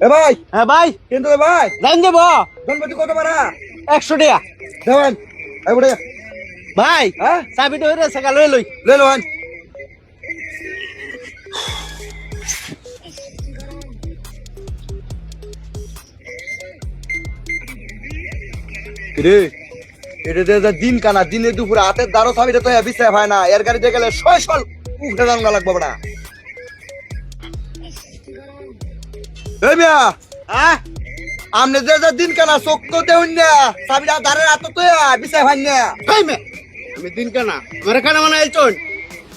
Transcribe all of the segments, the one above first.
এ ভাই হ্যাঁ ভাই, কিন্তু ভাই জান দেব গণপতি কত পারা 100 টাকা। দেবেন এই বুড়ে ভাই হ্যাঁ চাবিটা হইরে সেকা লই লই। লে লোন রে এটা যে দিন কানা দিনে দুপুরে হাতের দ্বারো চাবিটা তো বিছায় হয় না এর গাড়িতে গেলে 6 সাল উঠে জানা লাগবে বড়া এই মিয়া হ্যাঁ আমনে যে দিন কানা চোখ তো দেউন না চাবিটা ধারে হাত তো বিছায় হয় না ভাই মে আমি দিন কানা আমার কানা মানে আইছন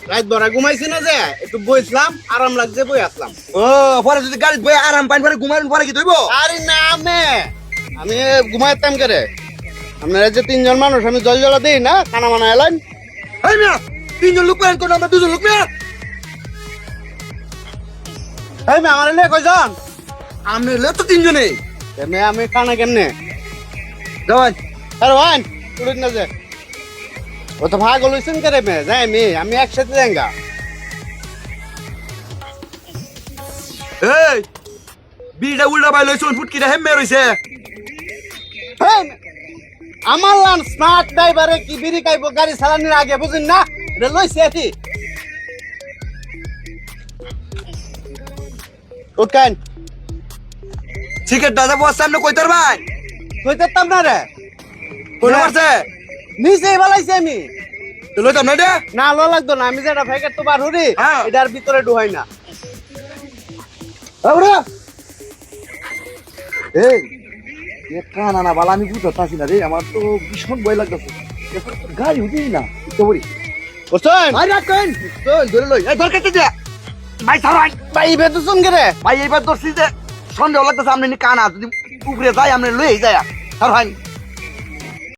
রাত ভরা ঘুমাইছি না যে একটু বইছিলাম, আরাম লাগছে বই আসলাম। ও পরে যদি গাড়ি বই আরাম পাইন পরে ঘুমাইন পরে কি দইব আরে না আমি ঘুমাইতাম করে। আপনারা যে 3 জন মানুষ আমি জল জ্বালা দেই না, কানা মানা এলাম। এই মিয়া তিনজন লোক পাইন কোন আমরা দুজন লোক মিয়া এই মে আমার এলে কয়জন? আমনে লে তো তিনজনে এমে আমি কানা কেমনে? দেওয়ান আরে ওয়ান তুই না যে ও তো ভাগ লইছেন করে মে যাই আমি একসাথে যাঙ্গা। এই বিড়া উল্টা বাই লইছন ফুটকিটা হেম্মে রইছে এই মে, আমার লান স্মার্ট ড্রাইভারে কি বিড়ি খাইবো গাড়ি চালানোর আগে বুঝিন না, এটা লইছে এটি উঠকান সিগারেট দাদা বস সামনে কইতার ভাই কইতাম না রে কোন মারছে নিচে বালাইছি আমি। তো লইতাম না রে না লো লাগতো না, আমি যেটা প্যাকেট তো বার হরি হ্যাঁ। এটার ভিতরে ঢুকাই না। আউরা এই এ কানা না বালা আমি বুঝতাছি না রে আমার তো ভীষণ ভয় লাগতাছে এখন তো গাড়ি উঠেই না তো বলি বুঝছেন ভাই রাখ কইন চল ধরে লই এই ধর কেটে দে ভাই ছাড়াই ভাই বেতু শুন কে রে ভাই এইবার ধরছি যে সন্দেহ লাগতাছে আমনে নি কানা যদি উপরে যাই আমনে লই যায় আর ভাই